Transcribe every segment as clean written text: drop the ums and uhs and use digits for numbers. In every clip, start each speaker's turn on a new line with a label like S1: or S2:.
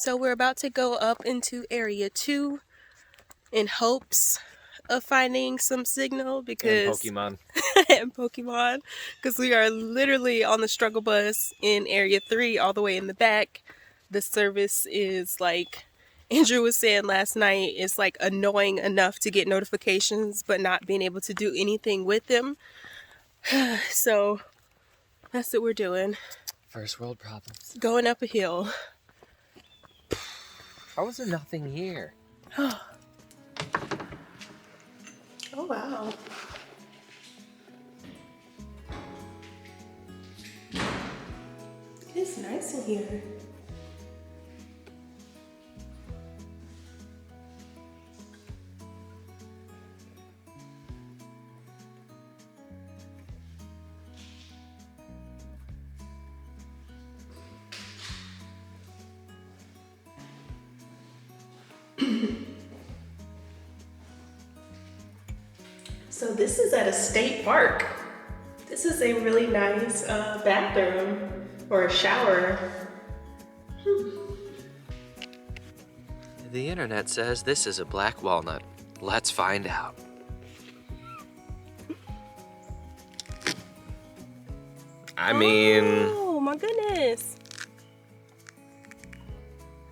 S1: So we're about to go up into area 2 in hopes of finding some signal because
S2: and Pokemon.
S1: and Pokemon, because we are literally on the struggle bus in area 3 all the way in the back. The service is like Andrew was saying last night, it's like annoying enough to get notifications but not being able to do anything with them. So that's what we're doing.
S2: First world problems.
S1: Going up a hill.
S2: How is there nothing here?
S1: Oh wow. It's nice in here. So this is at a state park. This is a really nice bathroom or a shower.
S2: The internet says this is a black walnut. Let's find out.
S1: Oh my goodness.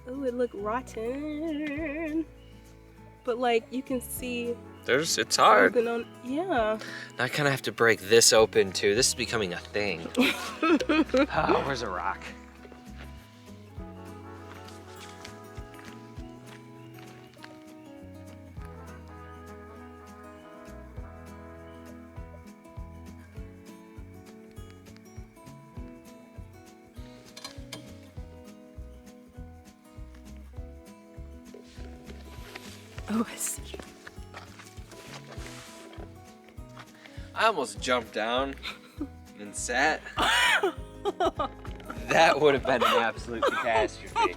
S1: Oh, it looked rotten. But like you can see
S2: it's hard.
S1: on, yeah.
S2: I kind of have to break this open too. This is becoming a thing. Oh, where's a rock?
S1: Oh, I see.
S2: I almost jumped down and sat. That would have been an absolute catastrophe.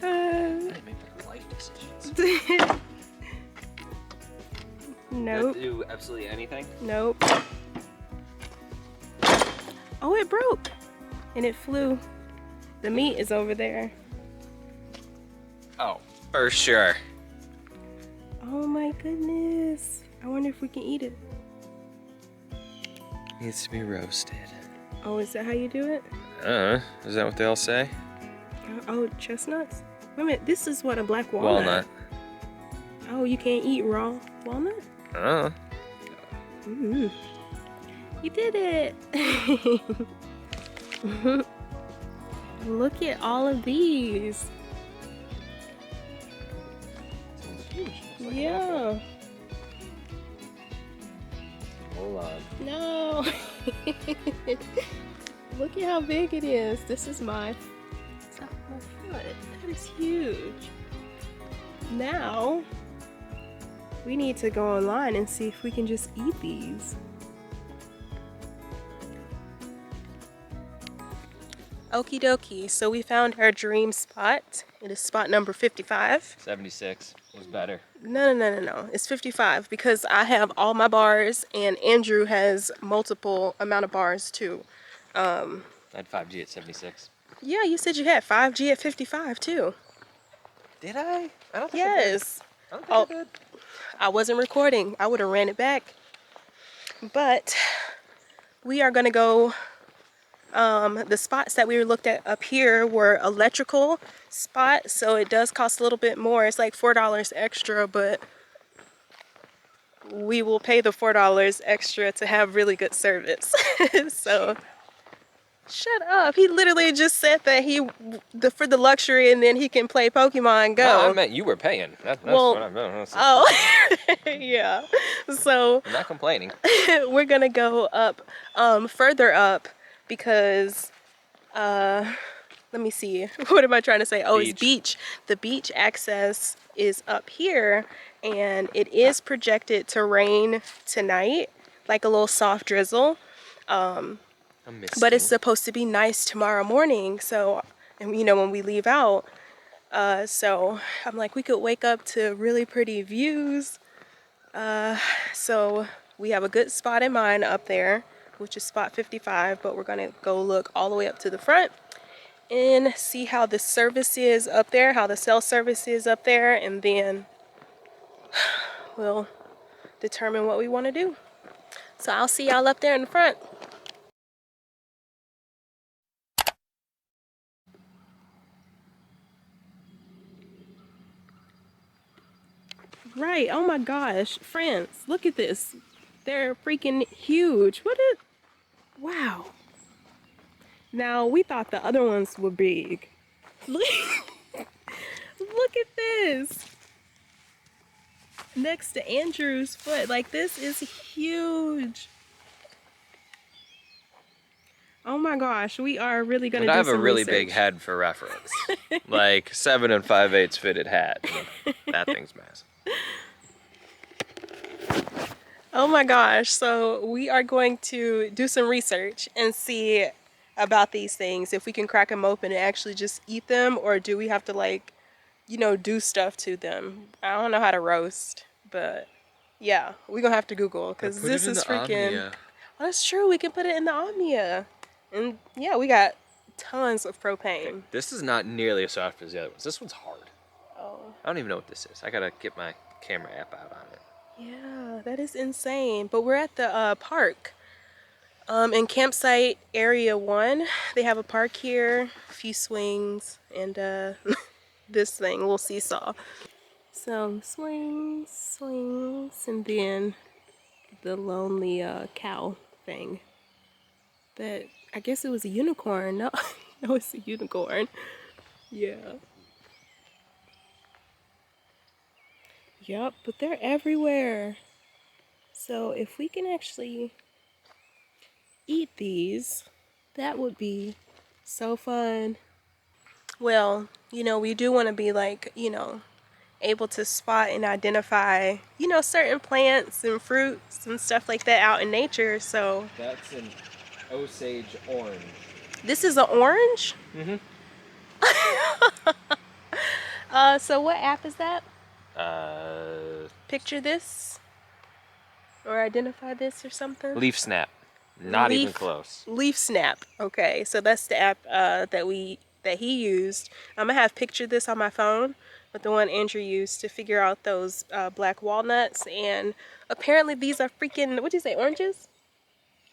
S2: I didn't make life decisions.
S1: Nope.
S2: Did it do absolutely anything?
S1: Nope. Oh, it broke. And it flew. The meat is over there.
S2: Oh, for sure.
S1: Oh my goodness. I wonder if we can eat it.
S2: Needs to be roasted.
S1: Oh, is that how you do it?
S2: Is that what they all say?
S1: Oh, chestnuts? Wait a minute, this is what, a black walnut? Oh, you can't eat raw walnut? You did it! Look at all of these. Yeah.
S2: Hold on.
S1: No. Look at how big it is. This is my top of my foot. That is huge. Now we need to go online and see if we can just eat these. Okie dokie. So we found our dream spot. It is spot number 55.
S2: 76 was better.
S1: No. It's 55 because I have all my bars and Andrew has multiple amount of bars too.
S2: I had 5G at 76.
S1: Yeah, you said you had 5G at 55 too.
S2: Did I? I don't think
S1: Yes.
S2: I did. I don't think I did.
S1: I wasn't recording. I would have ran it back. But we are gonna go. The spots that we looked at up here were electrical spots, so it does cost a little bit more. It's like $4 extra, but we will pay the $4 extra to have really good service. So shut up. He literally just said that for the luxury, and then he can play Pokemon Go.
S2: No, I meant you were paying. That's what I meant.
S1: Yeah. So
S2: I'm not complaining.
S1: we're gonna go up, further up, because let me see, what am I trying to say? Oh, it's beach. The beach access is up here, and it is projected to rain tonight, like a little soft drizzle. But it's supposed to be nice tomorrow morning, so, and you know, when we leave out, so I'm like, we could wake up to really pretty views. So we have a good spot in mind up there, which is spot 55, but we're gonna go look all the way up to the front and see how the service is up there, how the cell service is up there, and then we'll determine what we want to do. So I'll see y'all up there in the front. Right, oh my gosh, friends, look at this. They're freaking huge. Wow. Now, we thought the other ones were big. Look, look at this. Next to Andrew's foot, like this is huge. Oh my gosh, we are really gonna do some research.
S2: I have a really big head for reference. Like 7 5/8 fitted hat. That thing's massive.
S1: Oh my gosh, so we are going to do some research and see about these things, if we can crack them open and actually just eat them, or do we have to, like, you know, do stuff to them. I don't know how to roast, but yeah, we're gonna have to Google, because this is freaking... Well, that's true, we can put it in the Omnia. And yeah, we got tons of propane.
S2: Okay, this is not nearly as soft as the other ones. This one's hard.
S1: Oh.
S2: I don't even know what this is. I gotta get my camera app out on it.
S1: Yeah, that is insane. But we're at the park. In campsite area 1, they have a park here, a few swings, and this thing, little seesaw. So swings, swings, and then the lonely cow thing. That, I guess it was a unicorn. No, no, it's a unicorn. Yeah. Yup, but they're everywhere. So if we can actually eat these, that would be so fun. Well, you know, we do want to be, like, you know, able to spot and identify, you know, certain plants and fruits and stuff like that out in nature, so.
S2: That's an Osage orange.
S1: This is an orange?
S2: Mm-hmm.
S1: So what app is that? Picture this? Or identify this or something?
S2: Leaf Snap. Not even close.
S1: Leaf Snap. Okay, so that's the app that he used. I'm gonna have pictured this on my phone, but the one Andrew used to figure out those black walnuts. And apparently these are freaking, what did you say, oranges?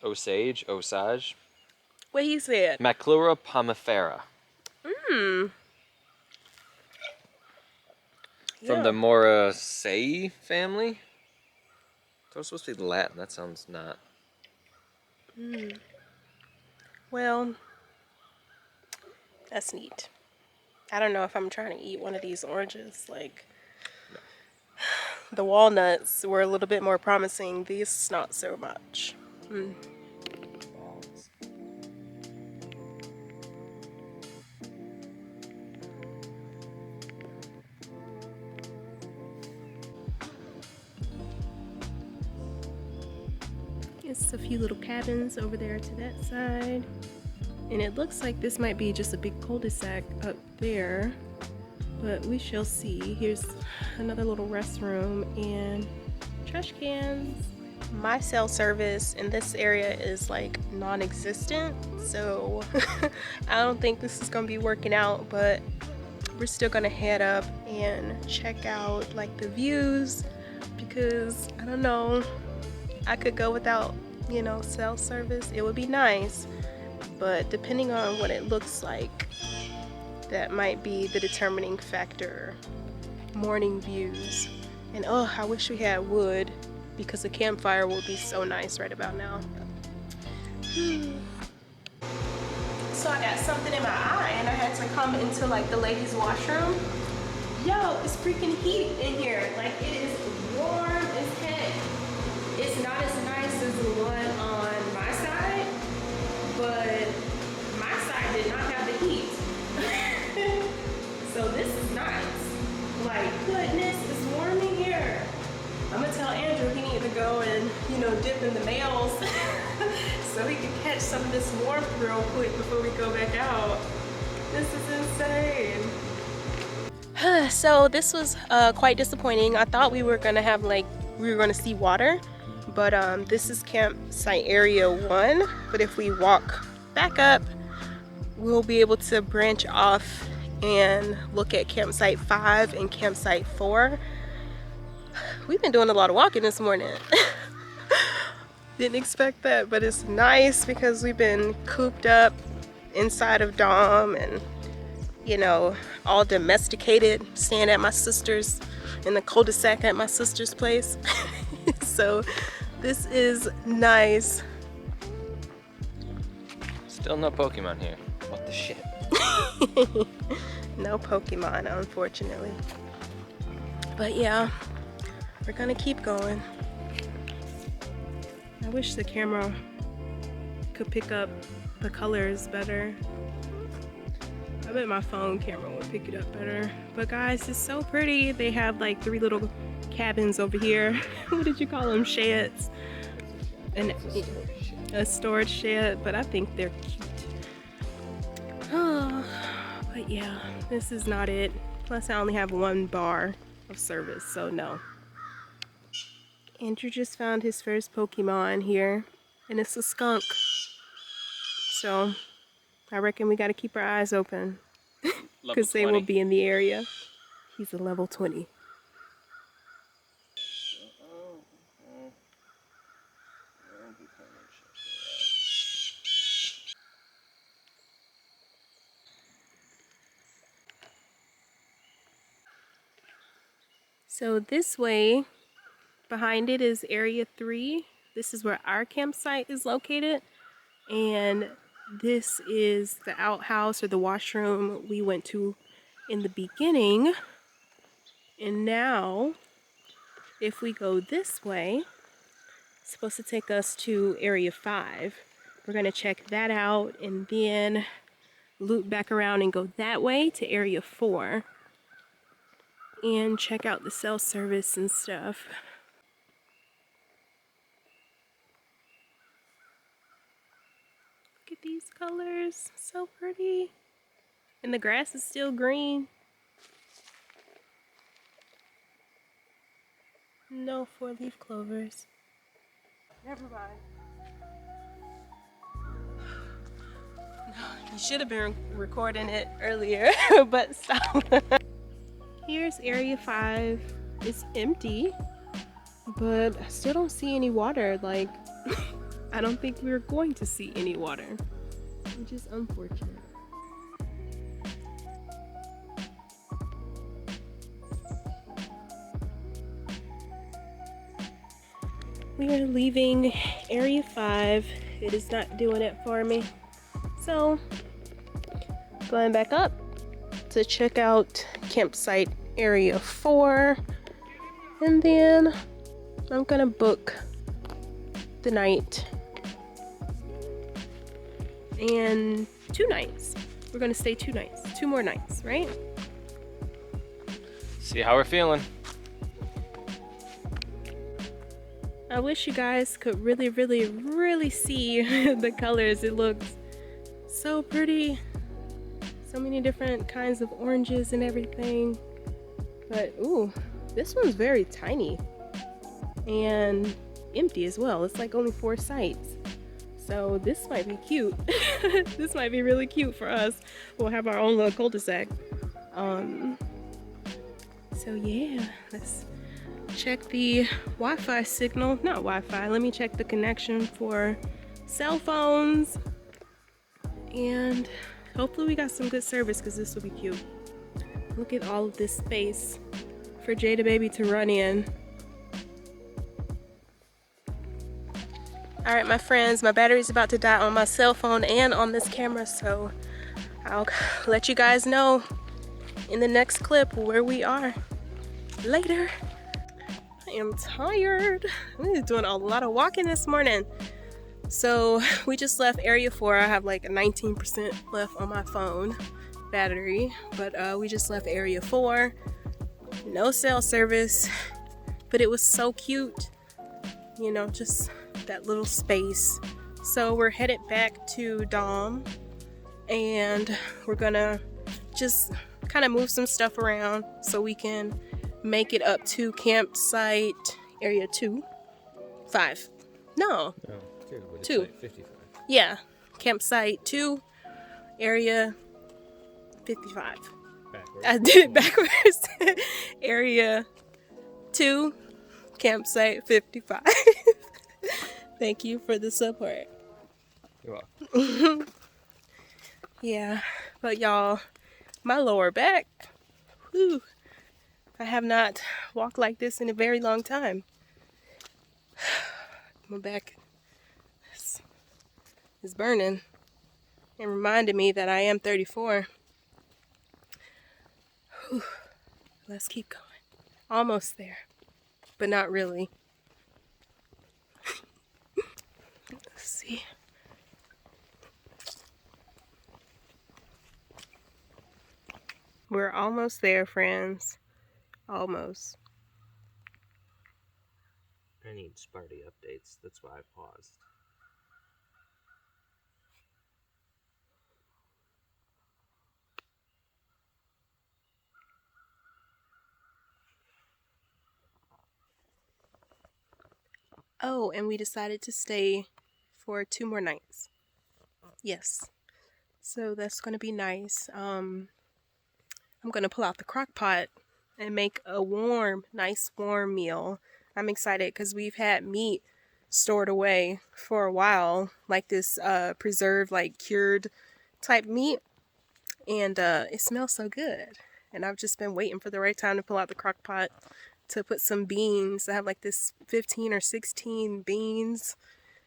S2: Osage.
S1: What he said?
S2: Maclura pomifera.
S1: Mmm.
S2: From the Moraceae family? Those supposed to be Latin. That sounds not.
S1: Well, that's neat. I don't know if I'm trying to eat one of these oranges. Like, the walnuts were a little bit more promising. These, not so much. It's a few little cabins over there to that side. And it looks like this might be just a big cul-de-sac up there, but we shall see. Here's another little restroom and trash cans. My cell service in this area is like non-existent, so I don't think this is gonna be working out, but we're still gonna head up and check out like the views, because I don't know, I could go without, you know, cell service. It would be nice, but depending on what it looks like, that might be the determining factor. Morning views. And oh, I wish we had wood, because a campfire would be so nice right about now. So I got something in my eye and I had to come into like the ladies' washroom. Yo, it's freaking heat in here. Like, it is warm as heck. It's not as nice as the one on my side, but my side did not have the heat. So this is nice. Like, goodness, it's warm in here. I'm gonna tell Andrew he needs to go and, you know, dip in the males so he can catch some of this warmth real quick before we go back out. This is insane. So this was quite disappointing. I thought we were gonna have we were gonna see water, but this is campsite area 1. But if we walk back up, we'll be able to branch off and look at campsite 5 and campsite 4. We've been doing a lot of walking this morning. Didn't expect that, but it's nice because we've been cooped up inside of Dom and, you know, all domesticated, staying at my sister's, in the cul-de-sac at my sister's place. So this is nice.
S2: Still no Pokemon here. What the shit?
S1: No Pokemon, unfortunately. But yeah, we're gonna keep going. I wish the camera could pick up the colors better. I bet my phone camera would pick it up better. But guys, it's so pretty. They have like 3 little cabins over here. What did you call them? Sheds. And a storage shed, but I think they're cute. Oh, but yeah, this is not it. Plus I only have 1 bar of service, so no. Andrew just found his first Pokemon here, and it's a skunk. So I reckon we gotta keep our eyes open because they will be in the area. He's a level 20. So this way, behind it is area 3. This is where our campsite is located. And this is the outhouse or the washroom we went to in the beginning. And now, if we go this way, it's supposed to take us to area 5. We're gonna check that out and then loop back around and go that way to area 4 and check out the cell service and stuff. Look at these colors, so pretty. And the grass is still green. No 4-leaf clovers. Never mind. You should have been recording it earlier, but stop. Here's area 5. It's empty, but I still don't see any water. Like, I don't think we're going to see any water, which is unfortunate. We are leaving area 5. It is not doing it for me. So, going back up to check out campsite area 4. And then I'm gonna book the night. And 2 nights. We're gonna stay 2 nights. 2 more nights, right?
S2: See how we're feeling.
S1: I wish you guys could really see the colors. It looks so pretty. So many different kinds of oranges and everything. But ooh, this one's very tiny and empty as well. It's like only 4 sites. So this might be cute. This might be really cute for us. We'll have our own little cul-de-sac. So yeah, let's check the Wi-Fi signal. Not Wi-Fi, let me check the connection for cell phones. And hopefully we got some good service because this will be cute. Look at all of this space for Jada Baby to run in. Alright my friends, my battery's about to die on my cell phone and on this camera, so I'll let you guys know in the next clip where we are. Later. I am tired. I'm doing a lot of walking this morning. So we just left area 4. I have like a 19% left on my phone battery, but we just left area 4. No cell service, but it was so cute, you know, just that little space. So we're headed back to Dom and we're gonna just kind of move some stuff around so we can make it up to campsite area 5. No. 2. Yeah, campsite 2 Area 55.
S2: Backwards.
S1: I did it backwards. Area 2, campsite 55. Thank you for the support.
S2: You're welcome.
S1: Yeah, but y'all, my lower back, whew, I have not walked like this in a very long time. My back is burning and reminded me that I am 34. Whew. Let's keep going. Almost there, but not really. Let's see. We're almost there, friends. Almost.
S2: I need Sparty updates. That's why I paused.
S1: Oh, and we decided to stay for 2 more nights. Yes. So that's going to be nice. I'm going to pull out the crock pot and make a nice warm meal. I'm excited because we've had meat stored away for a while, like this preserved, like cured type meat. And it smells so good. And I've just been waiting for the right time to pull out the crock pot to put some beans. I have like this 15 or 16 beans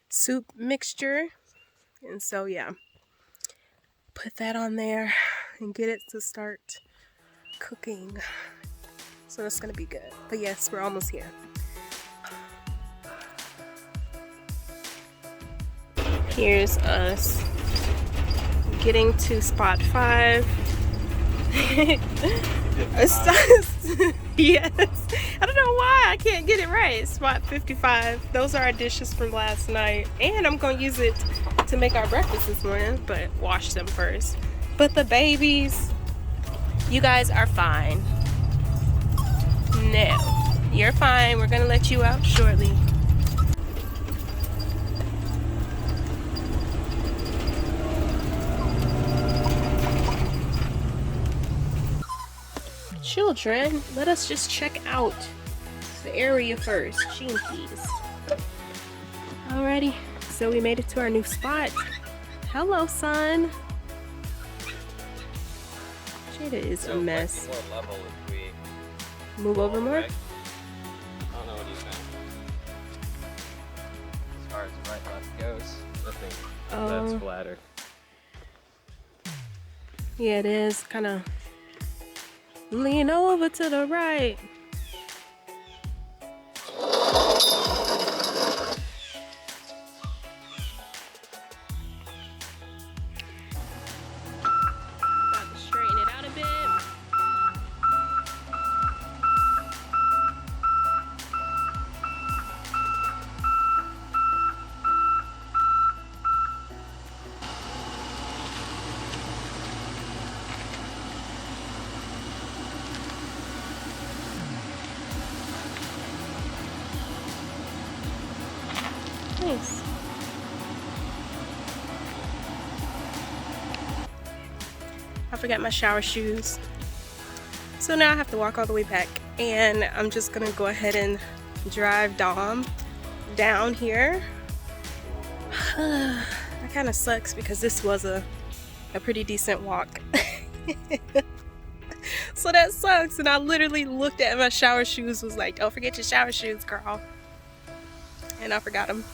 S1: soup mixture. And so, yeah, put that on there and get it to start cooking. So that's going to be good. But yes, we're almost here. Here's us getting to spot 5. Yes. I don't know why I can't get it right. Spot 55. Those are our dishes from last night. And I'm going to use it to make our breakfast this morning, but wash them first. But the babies, you guys are fine. No, you're fine. We're going to let you out shortly. Children, let us just check out the area first. Sheen, please. Alrighty, so we made it to our new spot. Hello, son. Jada is a mess.
S2: More level if we
S1: Move over more?
S2: I don't know what you think. As far as right left goes, I think that's flatter.
S1: Yeah, it is. Kind of lean over to the right. About to straighten it out a bit. Nice. I forgot my shower shoes. So now I have to walk all the way back. And I'm just gonna go ahead and drive Dom down here. That kind of sucks because this was a pretty decent walk. So that sucks. And I literally looked at my shower shoes, was like, don't forget your shower shoes, girl. And I forgot them.